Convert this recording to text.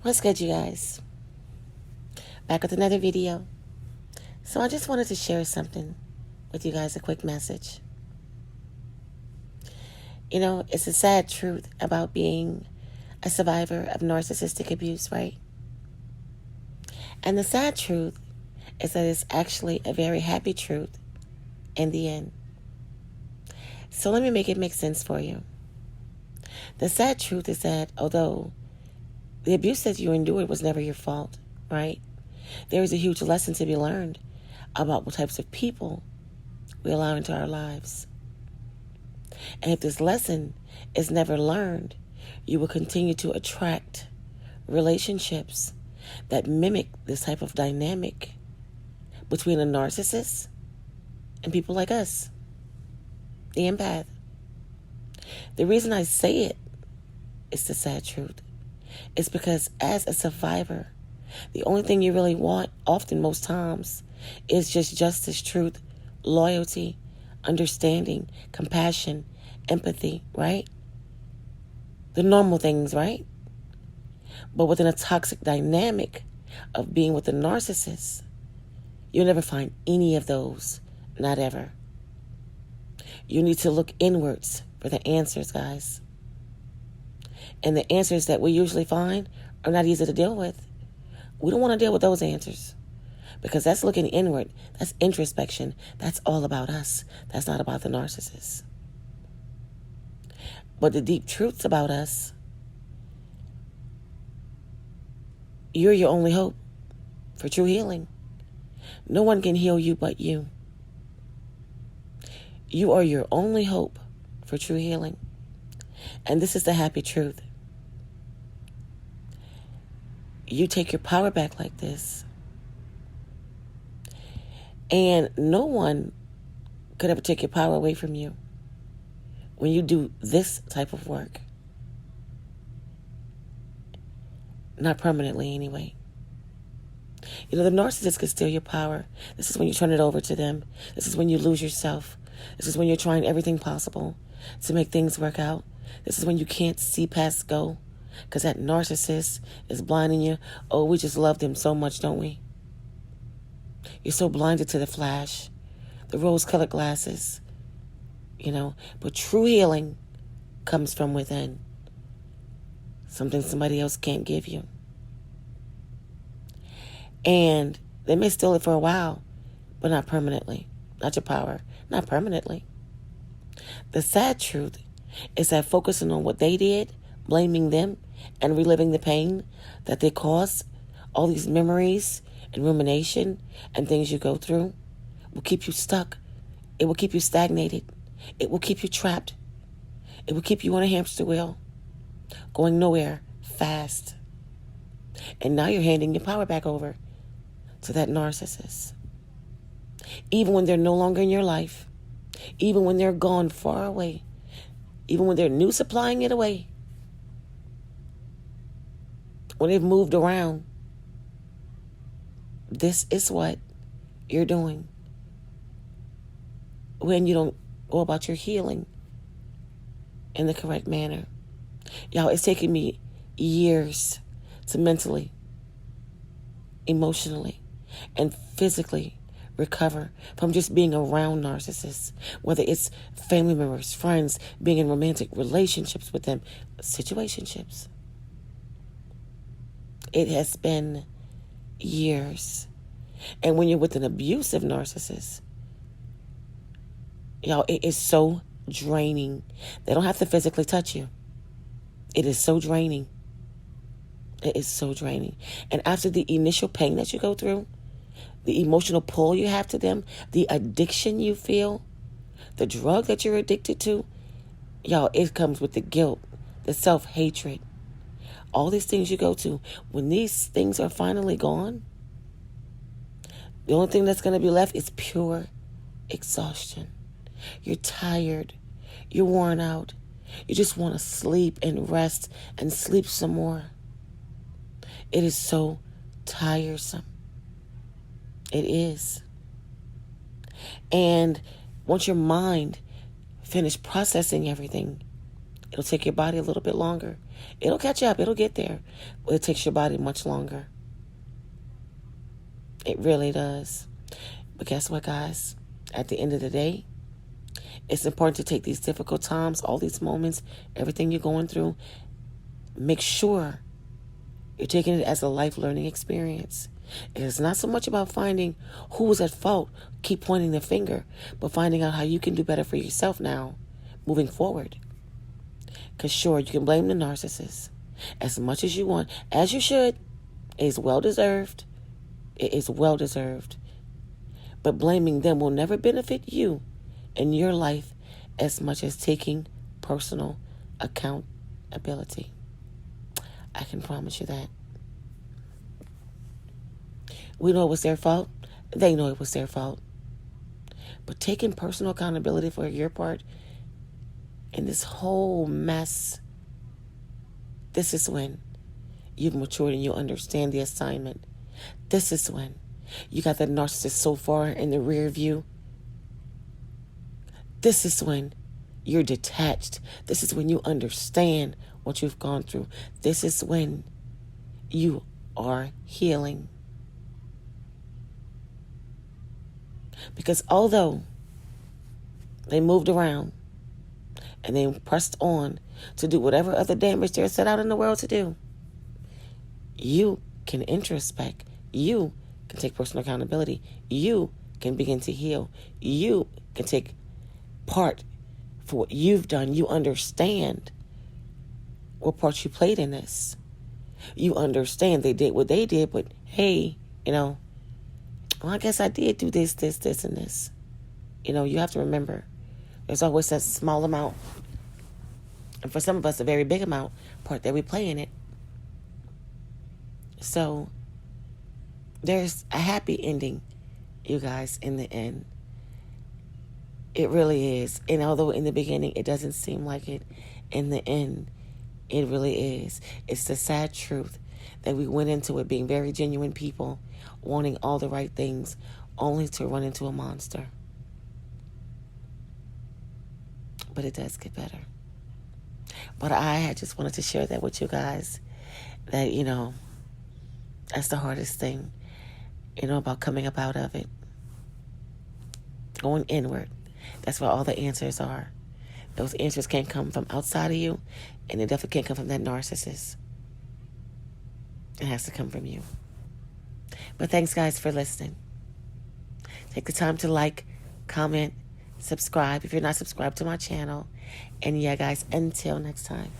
What's good, you guys? Back with another video. So I just wanted to share something with you guys, a quick message. You know, it's a sad truth about being a survivor of narcissistic abuse, right? And the sad truth is that it's actually a very happy truth in the end. So let me make it make sense for you. The sad truth is that although the abuse that you endured was never your fault, right? There is a huge lesson to be learned about what types of people we allow into our lives. And if this lesson is never learned, you will continue to attract relationships that mimic this type of dynamic between a narcissist and people like us, the empath. The reason I say it is the sad truth. It's because as a survivor, the only thing you really want, often most times, is just justice, truth, loyalty, understanding, compassion, empathy, right? The normal things, right? But within a toxic dynamic of being with a narcissist, you'll never find any of those, not ever. You need to look inwards for the answers, guys. And the answers that we usually find are not easy to deal with. We don't want to deal with those answers because that's looking inward. That's introspection. That's all about us. That's not about the narcissist. But the deep truths about us, you're your only hope for true healing. No one can heal you but you. You are your only hope for true healing. And this is the happy truth. You take your power back like this, and no one could ever take your power away from you when you do this type of work. Not permanently, anyway. You know, the narcissist could steal your power. This is when you turn it over to them. This is when you lose yourself. This is when you're trying everything possible to make things work out. This is when you can't see past go because that narcissist is blinding you. Oh, we just loved him so much, don't we? You're so blinded to the flash, the rose-colored glasses, you know. But true healing comes from within. Something somebody else can't give you. And they may steal it for a while, but not permanently. Not your power, not permanently. The sad truth is that focusing on what they did, blaming them, and reliving the pain that they caused, all these memories and rumination and things you go through, will keep you stuck. It will keep you stagnated. It will keep you trapped. It will keep you on a hamster wheel, going nowhere fast. And now you're handing your power back over to that narcissist. Even when they're no longer in your life, even when they're gone far away, even when they're new supplying it away, when they've moved around, this is what you're doing when you don't go about your healing in the correct manner. Y'all, it's taken me years to mentally, emotionally, and physically recover from just being around narcissists, whether it's family members, friends, being in romantic relationships with them, situationships. It has been years. And when you're with an abusive narcissist, y'all, it is so draining. They don't have to physically touch you. It is so draining. It is so draining. And after the initial pain that you go through, the emotional pull you have to them, the addiction you feel, the drug that you're addicted to, y'all, it comes with the guilt, the self-hatred, all these things you go to. When these things are finally gone, the only thing that's going to be left is pure exhaustion. You're tired. You're worn out. You just want to sleep and rest and sleep some more. It is so tiresome. It is. And once your mind finished processing everything, It'll take your body a little bit longer. It'll catch up. It'll get there. But it takes your body much longer. It really does. But guess what, guys? At the end of the day, it's important to take these difficult times, all these moments, everything you're going through. Make sure you're taking it as a life learning experience. It's not so much about finding who was at fault, keep pointing the finger, but finding out how you can do better for yourself now, moving forward. Because sure, you can blame the narcissist as much as you want, as you should. It is well deserved. It is well deserved. But blaming them will never benefit you in your life as much as taking personal accountability. I can promise you that. We know it was their fault. They know it was their fault. But taking personal accountability for your part in this whole mess, this is when you've matured and you understand the assignment. This is when you got that narcissist so far in the rear view. This is when you're detached. This is when you understand what you've gone through. This is when you are healing. Because although they moved around and they pressed on to do whatever other damage they're set out in the world to do, you can introspect. You can take personal accountability. You can begin to heal. You can take part for what you've done. You understand what part you played in this. You understand they did what they did, but hey, well, I guess I did do this, and this. You have to remember, there's always that small amount, and for some of us, a very big amount, part that we play in it. So, there's a happy ending, you guys, in the end. It really is. And although in the beginning it doesn't seem like it, in the end, it really is. It's the sad truth that we went into it being very genuine people, wanting all the right things, only to run into a monster. But it does get better. But I just wanted to share that with you guys, that, that's the hardest thing, about coming up out of it. Going inward. That's where all the answers are. Those answers can't come from outside of you, and they definitely can't come from that narcissist. It has to come from you. But thanks, guys, for listening. Take the time to like, comment, subscribe if you're not subscribed to my channel. And yeah, guys, until next time.